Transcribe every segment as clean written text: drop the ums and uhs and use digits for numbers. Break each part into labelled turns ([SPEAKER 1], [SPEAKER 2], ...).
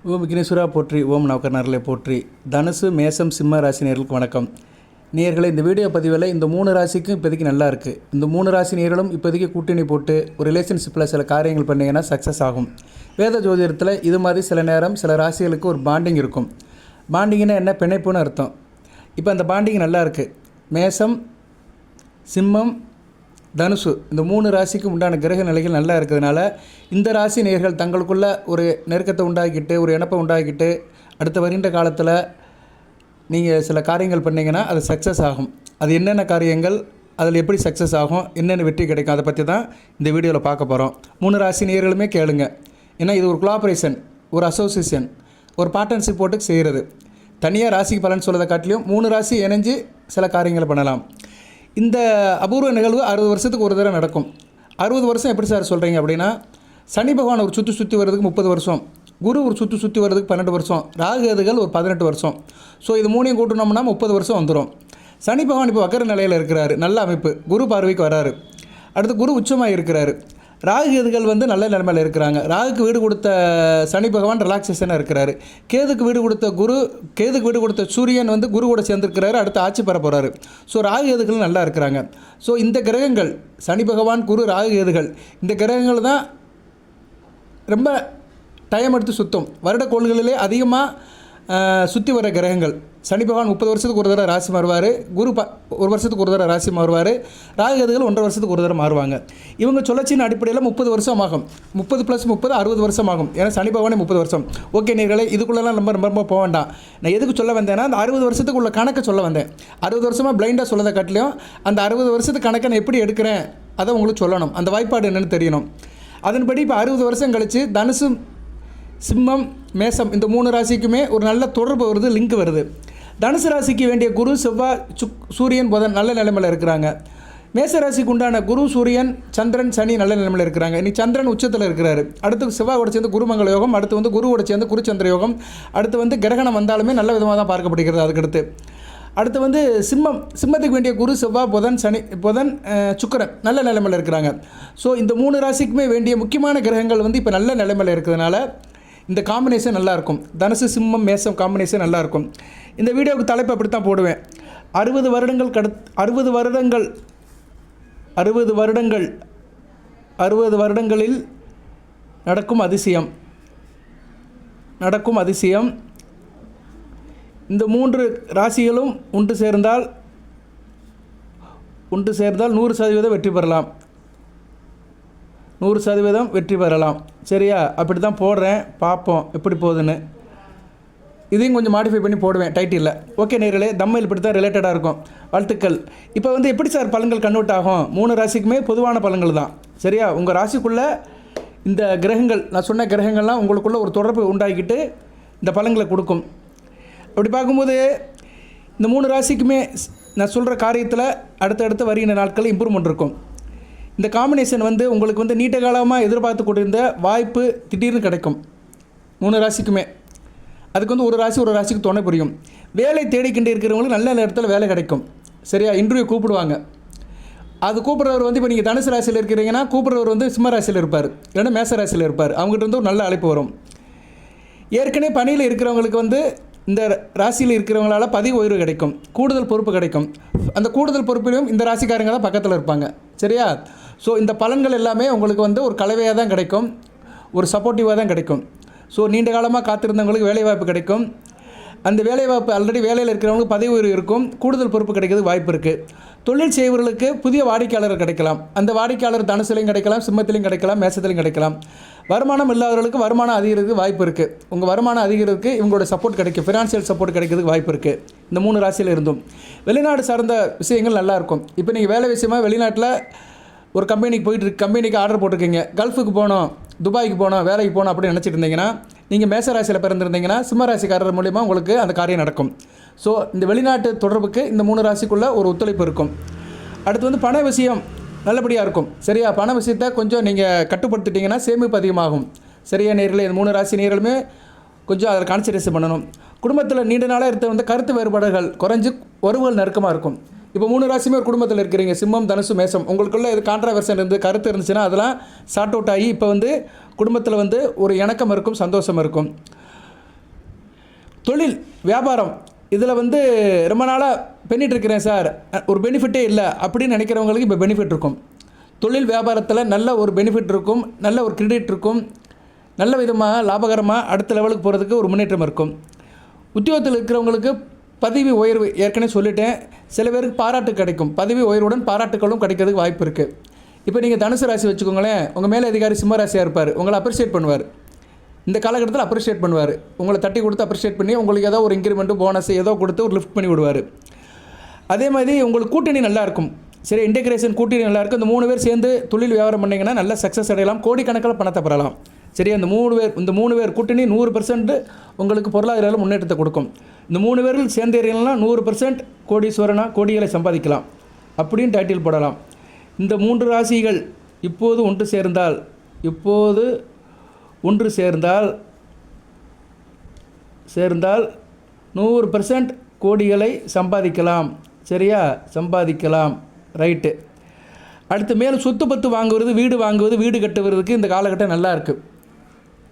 [SPEAKER 1] ஓம் விக்னேஸ்வரா போற்றி, ஓம் நவக்கர்ணர்களே போற்றி. தனுசு, மேசம், சிம்ம ராசி நேயர்களுக்கு வணக்கம். நேயர்களே, இந்த வீடியோ பதிவில் இந்த 3 ராசிக்கும் இப்போதைக்கு நல்லா இருக்குது. இந்த 3 ராசி நேயர்களும் இப்போதைக்கு கூட்டணி போட்டு ஒரு ரிலேஷன்ஷிப்பில் சில காரியங்கள் பண்ணிங்கன்னா சக்ஸஸ் ஆகும். வேத ஜோதிடத்தில் இது மாதிரி சில நேரம் சில ராசிகளுக்கு ஒரு பாண்டிங் இருக்கும். பாண்டிங்னா என்ன? பிணைப்புன்னு அர்த்தம். இப்போ அந்த பாண்டிங் நல்லா இருக்குது. மேசம், சிம்மம், தனுசு இந்த 3 ராசிக்கு உண்டான கிரக நிலைகள் நல்லா இருக்கிறதுனால இந்த ராசி நேயர்கள் தங்களுக்குள்ள ஒரு நெருக்கத்தை உண்டாக்கிட்டு, ஒரு இணப்பை உண்டாக்கிட்டு, அடுத்த வருகின்ற காலத்தில் நீங்கள் சில காரியங்கள் பண்ணிங்கன்னா அது சக்ஸஸ் ஆகும். அது என்னென்ன காரியங்கள், அதில் எப்படி சக்ஸஸ் ஆகும், என்னென்ன வெற்றி கிடைக்கும், அதை பற்றி தான் இந்த வீடியோவில் பார்க்க போகிறோம். 3 ராசி நேயர்களுமே கேளுங்க. ஏன்னா இது ஒரு கொலாபரேஷன், ஒரு அசோசியேஷன், ஒரு பார்ட்னர்ஷிப் போட்டு செய்கிறது. தனியாக ராசிக்கு பலன் சொல்கிறத காட்டிலையும் 3 ராசி இணைஞ்சு சில காரியங்களை பண்ணலாம். இந்த அபூர்வ நிகழ்வு 60 வருஷத்துக்கு ஒரு தடவை நடக்கும். 60 வருஷம் எப்படி சார் சொல்கிறீங்க அப்படின்னா, சனி பகவான் ஒரு சுற்றி வர்றதுக்கு 30 வருஷம், குரு ஒரு சுற்றி வர்றதுக்கு 12 வருஷம், ராகு கேதுகள் ஒரு 18 வருஷம். ஸோ இது 3ஐயும் கூட்டினோம்னா 30 வருஷம் வந்துடும். சனி பகவான் இப்போ வக்கர நிலையில் இருக்கிறாரு, நல்ல அமைப்பு, குரு பார்வைக்கு வராரு. அடுத்து குரு உச்சமாக இருக்கிறாரு. ராகு கேதுகள் நல்ல நிலைமையில் இருக்கிறாங்க. ராகுக்கு வீடு கொடுத்த சனி பகவான் ரிலாக்ஸேஷனாக இருக்கிறாரு. கேதுக்கு வீடு கொடுத்த சூரியன் குரு கூட சேர்ந்துருக்கிறாரு, அடுத்து ஆட்சி பெற போகிறாரு. ஸோ ராகு கேதுகள் நல்லா இருக்கிறாங்க. ஸோ இந்த கிரகங்கள் சனி பகவான், குரு, ராகு கேதுகள் இந்த கிரகங்கள் தான் ரொம்ப டைம் எடுத்து சுற்றும். வருடக்கோள்களிலே அதிகமாக சுற்றி வர கிரகங்கள். சனி பகவான் 30 வருஷத்துக்கு ஒரு தடவை ராசி மாறுவார், குரு 1 வருஷத்துக்கு ஒரு தடவை ராசி மாறுவார், ராகு கேதுகள் 1.5 வருஷத்துக்கு ஒரு தடவை மாறுவாங்க. இவங்க சொல்லச்சின் அடிப்படையில் 30 வருஷம் ஆகும். 30 + 30 60 வருஷம் ஆகும். ஏன்னா சனி பகவானே 30 வருஷம். ஓகே நேயர்களே, இதுக்குள்ளெல்லாம் ரொம்ப போக வேண்டாம். நான் எதுக்கு சொல்ல வந்தேன்னா, அந்த 60 வருஷத்துக்கு உள்ள கணக்கை சொல்ல வந்தேன். 60 வருஷமாக பிளைண்டாக சொல்லதை காட்டிலையும் அந்த 60 வருஷத்துக்கு கணக்கை நான் எப்படி எடுக்கிறேன் அதை உங்களுக்கு சொல்லணும். அந்த வாய்ப்பாடு என்னென்னு தெரியணும். அதன்படி இப்போ 60 வருஷம் கழித்து தனுசு, சிம்மம், மேசம் இந்த 3 ராசிக்குமே ஒரு நல்ல தொடர்பு வருது, லிங்க் வருது. தனுசு ராசிக்கு வேண்டிய குரு, செவ்வாய், சூரியன், புதன் நல்ல நிலைமையில் இருக்கிறாங்க. மேச ராசிக்கு உண்டான குரு, சூரியன், சந்திரன், சனி நல்ல நிலைமையில் இருக்கிறாங்க. இன்னைக்கு சந்திரன் உச்சத்தில் இருக்கிறாரு. அடுத்து செவ்வாயோட சேர்ந்து குருமங்கள யோகம், அடுத்து குருவோட சேர்ந்து குருச்சந்திர யோகம், அடுத்து கிரகணம் வந்தாலுமே நல்ல விதமாக தான் பார்க்கப்படுகிறது. அதுக்கடுத்து அடுத்து சிம்மத்துக்கு வேண்டிய குரு, செவ்வாய், புதன், சுக்கிரன் நல்ல நிலைமையில் இருக்கிறாங்க. ஸோ இந்த 3 ராசிக்குமே வேண்டிய முக்கியமான கிரகங்கள் இப்போ நல்ல நிலைமையில் இருக்கிறதுனால இந்த காம்பினேஷன் நல்லாயிருக்கும். தனுசு, சிம்மம், மேசம் காம்பினேஷன் நல்லாயிருக்கும். இந்த வீடியோவுக்கு தலைப்பு அப்படி தான் போடுவேன். 60 வருடங்களில் நடக்கும் அதிசயம். இந்த 3 ராசிகளும் ஒன்று சேர்ந்தால் 100% வெற்றி பெறலாம். 100% வெற்றி பெறலாம். சரியா? அப்படி தான் போடுறேன், பார்ப்போம் எப்படி போகுதுன்னு. இதையும் கொஞ்சம் மாடிஃபை பண்ணி போடுவேன் டைட்டிலில். ஓகே நேயர்களே, தம்மையில் இப்படி தான் ரிலேட்டடாக இருக்கும். வாழ்த்துக்கள். இப்போ எப்படி சார் பலன்கள் கன்வெர்ட் ஆகும்? 3 ராசிக்குமே பொதுவான பலன்கள் தான். சரியா? உங்கள் ராசிக்குள்ளே இந்த கிரகங்கள், நான் சொன்ன கிரகங்கள்லாம் உங்களுக்குள்ளே ஒரு தொடர்பு உண்டாக்கிட்டு இந்த பலன்களை கொடுக்கும். அப்படி பார்க்கும்போது இந்த 3 ராசிக்குமே நான் சொல்கிற காரியத்தில் அடுத்தடுத்து வருகின்ற நாட்களில் இம்ப்ரூவ்மெண்ட் இருக்கும். இந்த காம்பினேஷன் உங்களுக்கு நீண்ட காலமாக எதிர்பார்த்து கொண்டிருந்த வாய்ப்பு திடீர்னு கிடைக்கும் 3 ராசிக்குமே. அதுக்கு ஒரு ராசிக்கு துணை புரியும். வேலை தேடிக்கிட்டு இருக்கிறவங்களுக்கு நல்ல நேரத்தில் வேலை கிடைக்கும். சரியா? இன்டர்வியூ கூப்பிடுவாங்க. அது கூப்பிட்றவர் இப்போ நீங்கள் தனுசு ராசியில் இருக்கிறீங்கன்னா கூப்பிட்றவர் சிம்ம ராசியில் இருப்பார், இல்லைன்னா மேச ராசியில் இருப்பார். அவங்ககிட்ட ஒரு நல்ல அழைப்பு வரும். ஏற்கனவே பணியில் இருக்கிறவங்களுக்கு இந்த ராசியில் இருக்கிறவங்களால் பதவி உயர்வு கிடைக்கும், கூடுதல் பொறுப்பு கிடைக்கும். அந்த கூடுதல் பொறுப்பிலும் இந்த ராசிக்காரங்க தான் பக்கத்தில் இருப்பாங்க. சரியா? ஸோ இந்த பலன்கள் எல்லாமே உங்களுக்கு ஒரு கலவையாக தான் கிடைக்கும், ஒரு சப்போர்ட்டிவாக தான் கிடைக்கும். ஸோ நீண்ட காலமாக காத்திருந்தவங்களுக்கு வேலைவாய்ப்பு கிடைக்கும். அந்த வேலைவாய்ப்பு ஆல்ரெடி வேலையில் இருக்கிறவங்களுக்கு பதவி உயர்வு இருக்கும், கூடுதல் பொறுப்பு கிடைக்கிறதுக்கு வாய்ப்பு இருக்குது. தொழில் செய்வர்களுக்கு புதிய வாடிக்கையாளர் கிடைக்கலாம். அந்த வாடிக்கையாளர் தனுசுலையும் கிடைக்கலாம், சிம்மத்திலையும் கிடைக்கலாம், மேசத்திலையும் கிடைக்கலாம். வருமானம் இல்லாதவர்களுக்கு வருமானம் அதிகரிக்கிறதுக்கு வாய்ப்பு இருக்குது. உங்கள் வருமானம் அதிகரிக்கிறதுக்கு இவங்களோட சப்போர்ட் கிடைக்கும், ஃபினான்ஷியல் சப்போர்ட் கிடைக்கிறதுக்கு வாய்ப்பு இருக்குது. இந்த 3 ராசியில் இருந்தும் வெளிநாடு சார்ந்த விஷயங்கள் நல்லாயிருக்கும். இப்போ நீங்கள் வேலை விஷயமாக வெளிநாட்டில் ஒரு கம்பெனிக்கு ஆர்டர் போட்டிருக்கீங்க, கல்ஃபுக்கு போகணும், துபாய்க்கு போகணும், வேலைக்கு போகணும் அப்படின்னு நினச்சிட்டு இருந்தீங்கன்னா, நீங்கள் மேச ராசியில் பிறந்திருந்தீங்கன்னா சிம்ம ராசிக்காரர் மூலிமா உங்களுக்கு அந்த காரியம் நடக்கும். ஸோ இந்த வெளிநாட்டு தொடர்புக்கு இந்த 3 ராசிக்குள்ளே ஒரு ஒத்துழைப்பு இருக்கும். அடுத்து பண விஷயம் நல்லபடியாக இருக்கும். சரியா? பண விஷயத்தை கொஞ்சம் நீங்கள் கட்டுப்படுத்திட்டிங்கன்னா சேமிப்பு அதிகமாகும். சரியா நேயர்களே? இந்த 3 ராசி நேயர்களுமே கொஞ்சம் அதில் கான்சன்ட்ரேஷன் பண்ணணும். குடும்பத்தில் நீண்ட நாளாக இருந்த கருத்து வேறுபாடுகள் குறைஞ்சி உறவுகள் நெருக்கமாக இருக்கும். இப்போ 3 ராசியுமே ஒரு குடும்பத்தில் இருக்கிறீங்க, சிம்மம், தனுசு, மேசம். உங்களுக்குள்ள இது கான்ட்ராவர்சன் இருந்து கருத்து இருந்துச்சுன்னா அதெல்லாம் சார்ட் அவுட் ஆகி இப்போ குடும்பத்தில் ஒரு இணக்கம் இருக்கும், சந்தோஷம் இருக்கும். தொழில் வியாபாரம் இதில் வந்து ரொம்ப நாளாக பண்ணிகிட்டு இருக்கிறேன் சார், ஒரு பெனிஃபிட்டே இல்லை அப்படின்னு நினைக்கிறவங்களுக்கு இப்போ பெனிஃபிட் இருக்கும். தொழில் வியாபாரத்தில் நல்ல ஒரு பெனிஃபிட் இருக்கும், நல்ல ஒரு கிரெடிட் இருக்கும், நல்ல விதமாக லாபகரமாக அடுத்த லெவலுக்கு போகிறதுக்கு ஒரு முன்னேற்றம் இருக்கும். உத்தியோகத்தில் இருக்கிறவங்களுக்கு பதவி உயர்வு ஏற்கனவே சொல்லிட்டேன். சில பேருக்கு பாராட்டு கிடைக்கும், பதவி உயர்வுடன் பாராட்டுகளும் கிடைக்கிறதுக்கு வாய்ப்பு இருக்குது. இப்போ நீங்கள் தனுசு ராசி வச்சுக்கோங்களேன், உங்கள் மேலே அதிகாரி சிம்ம ராசியாக இருப்பார், உங்களை அப்ரிஷியேட் பண்ணுவார். இந்த காலகட்டத்தில் அப்ரிஷியேட் பண்ணுவார், உங்களை தட்டி கொடுத்து அப்ரிஷியேட் பண்ணி உங்களுக்கு ஏதோ ஒரு இன்க்ரிமெண்ட்டு போனஸ் ஏதோ கொடுத்து ஒரு லிஃப்ட் பண்ணி விடுவார். அதே மாதிரி உங்களுக்கு கூட்டணி நல்லாயிருக்கும், சரி இன்டெகிரேஷன் கூட்டணி நல்லாயிருக்கும். இந்த 3 பேர் சேர்ந்து தொழில் வியாபாரம் பண்ணிங்கன்னா நல்ல சக்ஸஸ் அடையலாம், கோடிக்கணக்கில் பணத்தை பெறலாம். சரி, இந்த 3 பேர் கூட்டணி 100% உங்களுக்கு பொருளாதார முன்னேற்றத்தை கொடுக்கும். இந்த 3 பேர்கள் சேர்ந்தீர்கள்னா 100% கோடீஸ்வரனா கோடிகளை சம்பாதிக்கலாம் அப்படின்னு டைட்டில் போடலாம். இந்த 3 ராசிகள் இப்போது ஒன்று சேர்ந்தால் 100% கோடிகளை சம்பாதிக்கலாம். சரியா, சம்பாதிக்கலாம். ரைட்டு. அடுத்து மேலும் சொத்து பத்து வாங்குவது, வீடு வாங்குவது, வீடு கட்டுவதற்கு இந்த காலகட்டம் நல்லா இருக்குது.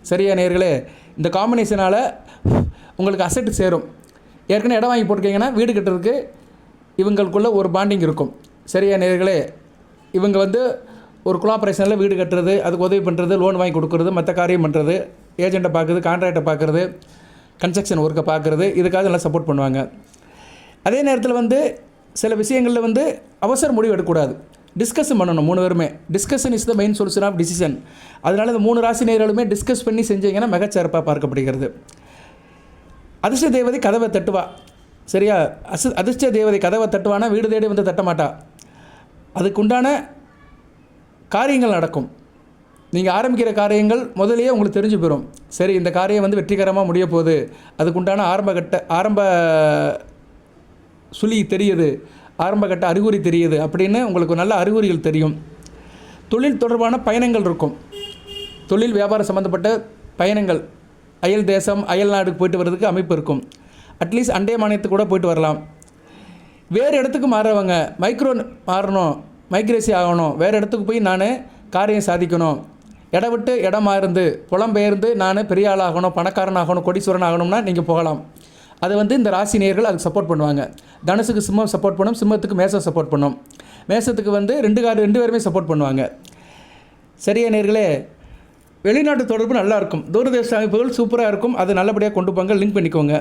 [SPEAKER 1] சரியா நேயர்களே, இந்த காம்பினேஷனால் உங்களுக்கு அசெட் சேரும். ஏற்கனவே இடம் வாங்கி போட்டிருக்கீங்கன்னா வீடு கட்டுறதுக்கு இவங்களுக்குள்ள ஒரு பாண்டிங் இருக்கும். சரியா நேயர்களே, இவங்க வந்து ஒரு கொலாபரேஷனில் வீடு கட்டுறது, அதுக்கு உதவி பண்ணுறது, லோன் வாங்கி கொடுக்குறது, மற்ற காரியம் பண்ணுறது, ஏஜெண்ட்டை பார்க்குறது, கான்ட்ராக்டை பார்க்குறது, கன்ஸ்ட்ரக்ஷன் ஒர்க்கை பார்க்குறது, இதுக்காக நல்லா சப்போர்ட் பண்ணுவாங்க. அதே நேரத்தில் வந்து சில விஷயங்களில் வந்து அவசர முடிவு எடுக்கக்கூடாது, டிஸ்கஷன் பண்ணணும். 3 பேருமே discussion is the main solution of decision. அதனால் இந்த 3 ராசி நேயர்களுமே டிஸ்கஸ் பண்ணி செஞ்சீங்கன்னா மிகச்சிறப்பாக பார்க்கப்படுகிறது. அதிர்ஷ்ட தேவதை கதவை தட்டுவா. சரியா, அதிர்ஷ்ட தேவதை கதவை தட்டுவானா வீடு தேடி வந்து தட்டமாட்டா. அதுக்குண்டான காரியங்கள் நடக்கும். நீங்கள் ஆரம்பிக்கிற காரியங்கள் முதலையே உங்களுக்கு தெரிஞ்சு போயிடும். சரி, இந்த காரியம் வந்து வெற்றிகரமாக முடிய போகுது, அதுக்குண்டான ஆரம்ப சுழி தெரியுது, ஆரம்பகட்ட அறிகுறி தெரியுது அப்படின்னு உங்களுக்கு நல்ல அறிகுறிகள் தெரியும். தொழில் தொடர்பான பயணங்கள் இருக்கும், தொழில் வியாபாரம் சம்மந்தப்பட்ட பயணங்கள், அயல் தேசம் அயல் நாடுக்கு போயிட்டு வர்றதுக்கு அமைப்பு இருக்கும். அட்லீஸ்ட் அண்டை மாநிலத்துக்கு கூட போயிட்டு வரலாம். வேறு இடத்துக்கு மாறுறவங்க மைக்ரேசி ஆகணும், வேறு இடத்துக்கு போய் நான் காரியம் சாதிக்கணும், இடம் விட்டு இடமா இருந்து புலம்பெயர்ந்து நான் பெரிய ஆளாகணும், பணக்காரன் ஆகணும், கோடீஸ்வரன் ஆகணும்னா நீங்கள் போகலாம். அது வந்து இந்த ராசி நேயர்கள் அதுக்கு சப்போர்ட் பண்ணுவாங்க. தனுசுக்கு சிம்மம் சப்போர்ட் பண்ணும், சிம்மத்துக்கு மேசம் சப்போர்ட் பண்ணும், மேசத்துக்கு வந்து ரெண்டு பேருமே சப்போர்ட் பண்ணுவாங்க. சரியா நேயர்களே, வெளிநாட்டு தொடர்பு நல்லாயிருக்கும், தூரதேச அமைப்புகள் சூப்பராக இருக்கும், அது நல்லபடியாக கொண்டு போங்க, லிங்க் பண்ணிக்கோங்க.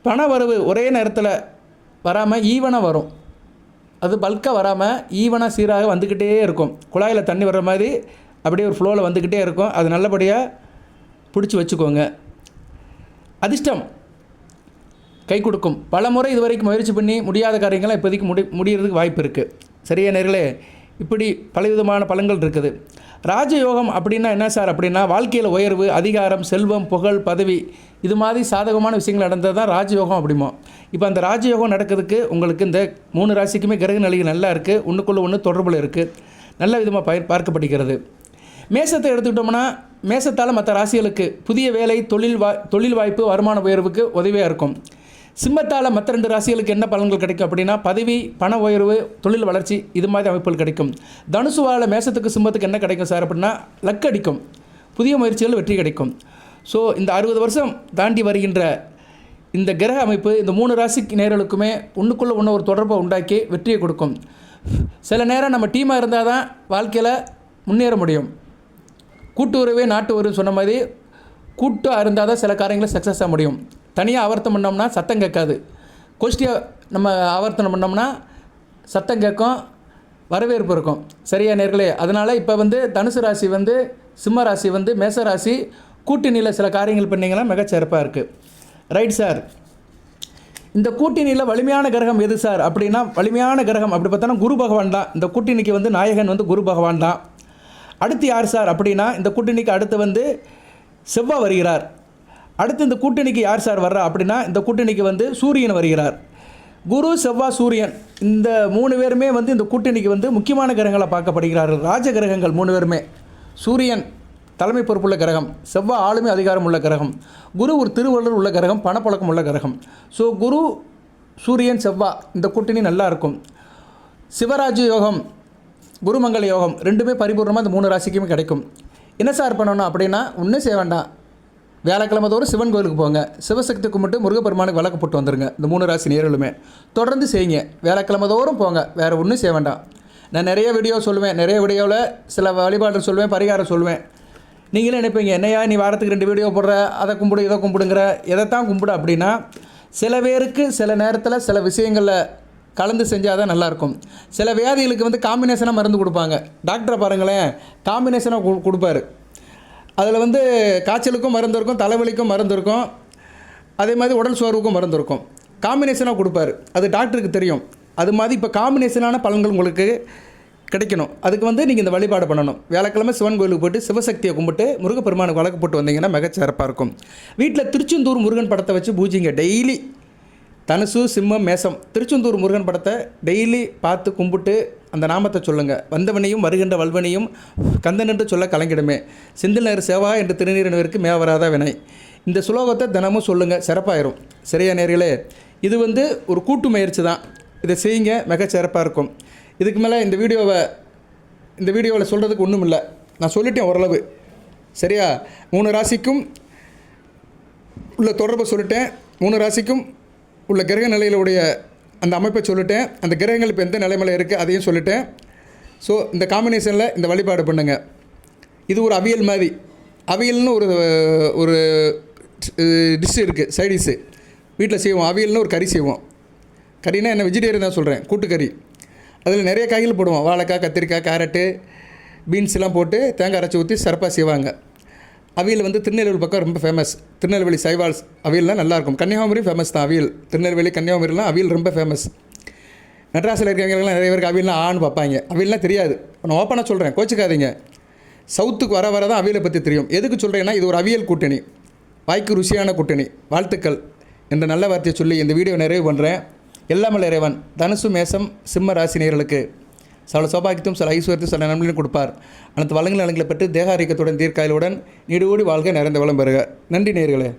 [SPEAKER 1] பண வரவு ஒரே நேரத்தில் வராமல் ஈவனாக வரும், அது பல்காக வராமல் ஈவனாக சீராக வந்துக்கிட்டே இருக்கும். குழாயில் தண்ணி வர்ற மாதிரி அப்படியே ஒரு ஃப்ளோவில் வந்துக்கிட்டே இருக்கும், அது நல்லபடியாக பிடிச்சி வச்சுக்கோங்க. அதிர்ஷ்டம் கை கொடுக்கும். பல முறை இது வரைக்கும் முயற்சி பண்ணி முடியாத காரியங்கள்லாம் இப்போதைக்கு முடியறதுக்கு வாய்ப்பு இருக்குது. சரியா நேர்களே, இப்படி பலவிதமான பலன்கள் இருக்குது. ராஜயோகம் அப்படின்னா என்ன சார் அப்படின்னா, வாழ்க்கையில் உயர்வு, அதிகாரம், செல்வம், புகழ், பதவி, இது மாதிரி சாதகமான விஷயங்கள் நடந்தது தான் ராஜயோகம் அப்படிமோ. இப்போ அந்த ராஜயோகம் நடக்கிறதுக்கு உங்களுக்கு இந்த 3 ராசிக்குமே கிரக நிலைகள் நல்லா இருக்குது, ஒன்றுக்குள்ள ஒன்று தொடர்பில் இருக்குது, நல்ல விதமாக பார்க்கப்படுகிறது. மேசத்தை எடுத்துக்கிட்டோம்னா, மேசத்தால் மற்ற ராசிகளுக்கு புதிய வேலை, தொழில் வாய்ப்பு, வருமான உயர்வுக்கு உதவியாக இருக்கும். சிம்மத்தால் மற்ற 2 ராசிகளுக்கு என்ன பலன்கள் கிடைக்கும் அப்படின்னா, பதவி, பண உயர்வு, தொழில் வளர்ச்சி, இது மாதிரி அமைப்புகள் கிடைக்கும். தனுசுவால் மேசத்துக்கு சிம்மத்துக்கு என்ன கிடைக்கும் சார் அப்படின்னா, லக் அடிக்கும், புதிய முயற்சிகள் வெற்றி கிடைக்கும். ஸோ இந்த 60 வருஷம் தாண்டி வருகின்ற இந்த கிரக அமைப்பு இந்த 3 ராசிக்கு நேயர்களுக்குமே ஒன்றுக்குள்ளே ஒன்று ஒரு தொடர்பை உண்டாக்கி வெற்றியை கொடுக்கும். சில நேரம் நம்ம டீமாக இருந்தால் தான் வாழ்க்கையில் முன்னேற முடியும். கூட்டு உறவே நாட்டு உறவு சொன்ன மாதிரி கூட்டாக இருந்தால் தான் சில காரியங்களை சக்ஸஸ் ஆக முடியும். தனியாக ஆவர்த்தனம் பண்ணோம்னா சத்தம் கேட்காது, கோஷ்டியாக நம்ம ஆவர்த்தனம் பண்ணோம்னா சத்தம் கேட்கும், வரவேற்பு இருக்கும். சரியா நேர்களே, அதனால் இப்போ வந்து தனுசு ராசி வந்து சிம்ம ராசி வந்து மேச ராசி கூட்டணியில் சில காரியங்கள் பண்ணிங்கன்னா மிகச்சிறப்பாக இருக்குது. ரைட் சார், இந்த கூட்டணியில் வலிமையான கிரகம் எது சார் அப்படின்னா, வலிமையான கிரகம் அப்படி பார்த்தோன்னா குரு பகவான் தான். இந்த கூட்டணிக்கு வந்து நாயகன் வந்து குரு பகவான் தான். அடுத்து யார் சார் அப்படின்னா, இந்த கூட்டணிக்கு அடுத்து வந்து செவ்வாய் வருகிறார். அடுத்து இந்த கூட்டணிக்கு யார் சார் வர்றா அப்படின்னா, இந்த கூட்டணிக்கு வந்து சூரியன் வருகிறார். குரு, செவ்வாய், சூரியன் இந்த 3 பேருமே வந்து இந்த கூட்டணிக்கு வந்து முக்கியமான கிரகங்களாக பார்க்கப்படுகிறார்கள். ராஜ கிரகங்கள் 3 பேருமே. சூரியன் தலைமை பொறுப்புள்ள கிரகம், செவ்வாய் ஆளுமை அதிகாரம் உள்ள கிரகம், குரு ஒரு திருவள்ளுவர் உள்ள கிரகம், பணப்பழக்கம் உள்ள கிரகம். ஸோ குரு, சூரியன், செவ்வாய் இந்த கூட்டணி நல்லா இருக்கும். சிவராஜ யோகம், குருமங்கல யோகம் ரெண்டுமே பரிபூர்ணமாக இந்த 3 ராசிக்குமே கிடைக்கும். என்ன சார் பண்ணணும் அப்படின்னா, ஒன்றும் செய்ய வேண்டாம், வியாழக்கிழமை தோறும் சிவன் கோயிலுக்கு போங்க, சிவசக்தி கும்பிட்டு முருகப்பெருமானுக்கு விளக்கு போட்டு வந்துடுங்க. இந்த 3 ராசி நேயர்களுமே தொடர்ந்து செய்யுங்க. வியாழக்கிழமை தோறும் போங்க, வேறு ஒன்றும் செய்ய வேண்டாம். நான் நிறைய வீடியோ சொல்லுவேன், நிறைய வீடியோவில் சில வழிபாடு சொல்லுவேன், பரிகாரம் சொல்லுவேன். நீங்களே நினைப்பீங்க, என்னையா நீ வாரத்துக்கு 2 வீடியோ போடுற, அதை கும்பிடு இதை கும்பிடுங்கிற, எதைத்தான் கும்பிடு அப்படின்னா, சில பேருக்கு சில நேரத்தில் சில விஷயங்களில் கலந்து செஞ்சால் தான் நல்லாயிருக்கும். சில வியாதிகளுக்கு வந்து காம்பினேஷனாக மருந்து கொடுப்பாங்க. டாக்டரை பாருங்களேன், காம்பினேஷனாக கொடுப்பாரு. அதில் வந்து காய்ச்சலுக்கும் மருந்து இருக்கும், தலைவலிக்கும் மருந்து இருக்கும், அதே மாதிரி உடல் சோர்வுக்கும் மருந்து இருக்கும். காம்பினேஷனாக கொடுப்பாரு, அது டாக்டருக்கு தெரியும். அது மாதிரி இப்போ காம்பினேஷனான பலன்கள் உங்களுக்கு கிடைக்கணும். அதுக்கு வந்து நீங்கள் இந்த வழிபாடு பண்ணணும். வியாழக்கிழமை சிவன் கோயிலுக்கு போய்ட்டு சிவசக்தியை கும்பிட்டு முருகப்பெருமானுக்கு வழக்கு போட்டு வந்தீங்கன்னா மிகச்சிறப்பாக இருக்கும். வீட்டில் திருச்செந்தூர் முருகன் படத்தை வச்சு பூஜைங்க. டெய்லி தனுசு சிம்மம் மேசம் திருச்செந்தூர் முருகன் படத்தை டெய்லி பார்த்து கும்பிட்டு அந்த நாமத்தை சொல்லுங்கள். வந்தவனையும் வருகின்ற வல்வனையும் கந்தன் என்று சொல்ல கலங்கிடுமே, செந்தில் நேர் சேவா என்று திருநீரனவிற்கு மேவராத வினை. இந்த சுலோகத்தை தினமும் சொல்லுங்கள், சிறப்பாயிரும். சரியா நேர்களே, இது வந்து ஒரு கூட்டு முயற்சி தான். இதை செய்யுங்க, மிகச்சிறப்பாக இருக்கும். இதுக்கு மேலே இந்த வீடியோவில் சொல்கிறதுக்கு ஒன்றும் இல்லை, நான் சொல்லிட்டேன் ஓரளவு. சரியா, 3 ராசிக்கும் உள்ள தொடர்பை சொல்லிட்டேன். 3 ராசிக்கும் உள்ள கிரக நிலையிலுடைய அந்த அமைப்பை சொல்லிட்டேன். அந்த கிரகங்கள் இப்போ எந்த நிலைமையில் இருக்குது அதையும் சொல்லிட்டேன். ஸோ இந்த காம்பினேஷனில் இந்த வழிபாடு பண்ணுங்கள். இது ஒரு அவியல் மாதிரி. அவியல்னு ஒரு டிஷ் இருக்குது, சைட் டிஷ்ஷு வீட்டில் செய்வோம். அவியல்னு ஒரு கறி செய்வோம். கறினா என்ன, வெஜிடேரியன் தான் சொல்கிறேன், கூட்டுக்கறி. அதில் நிறைய காய்கள் போடுவோம். வாழைக்காய், கத்திரிக்காய், கேரட்டு, பீன்ஸ்லாம் போட்டு தேங்காய் அரைச்சி ஊற்றி சிறப்பாக செய்வாங்க. அவியல் வந்து திருநெல்வேலி பக்கம் ரொம்ப ஃபேமஸ். திருநெல்வேலி சைவால்ஸ் அவியல்லாம் நல்லாயிருக்கும். கன்னியாகுமரி ஃபேமஸ் தான் அவியல். திருநெல்வேலி கன்னியாகுமரிலாம் அவியல் ரொம்ப ஃபேமஸ். மெட்ராஸில் இருக்கிறவங்கலாம் நிறைய பேருக்கு அவியல்லாம் ஆன்னு பார்ப்பாங்க. அவியல்லாம் தெரியாது. நான் ஓப்பனாக சொல்கிறேன், கோச்சிக்காதீங்க. சவுத்துக்கு வர தான் அவியலை பற்றி தெரியும். எதுக்கு சொல்கிறேன்னா, இது ஒரு அவியல் கூட்டணி, வாய்க்கு ருசியான கூட்டணி. வாழ்த்துக்கள் என்ற நல்ல வார்த்தையை சொல்லி இந்த வீடியோ நிறைவு பண்ணுறேன். எல்லாமல் இறைவன் தனுசு மேசம் சிம்ம ராசினியர்களுக்கு சில சௌபாகியத்தையும் சில ஐஸ்வர்யத்தையும் சில நன்மையும் கொடுப்பார். அனைத்து வளங்கள் நலங்களை பெற்று தேக ஆரோக்கியத்துடன் தீர்க்காயலுடன் நீடு ஓடி வாழ்க நிறைந்த வளம் பெறுக. நன்றி நேயர்களே.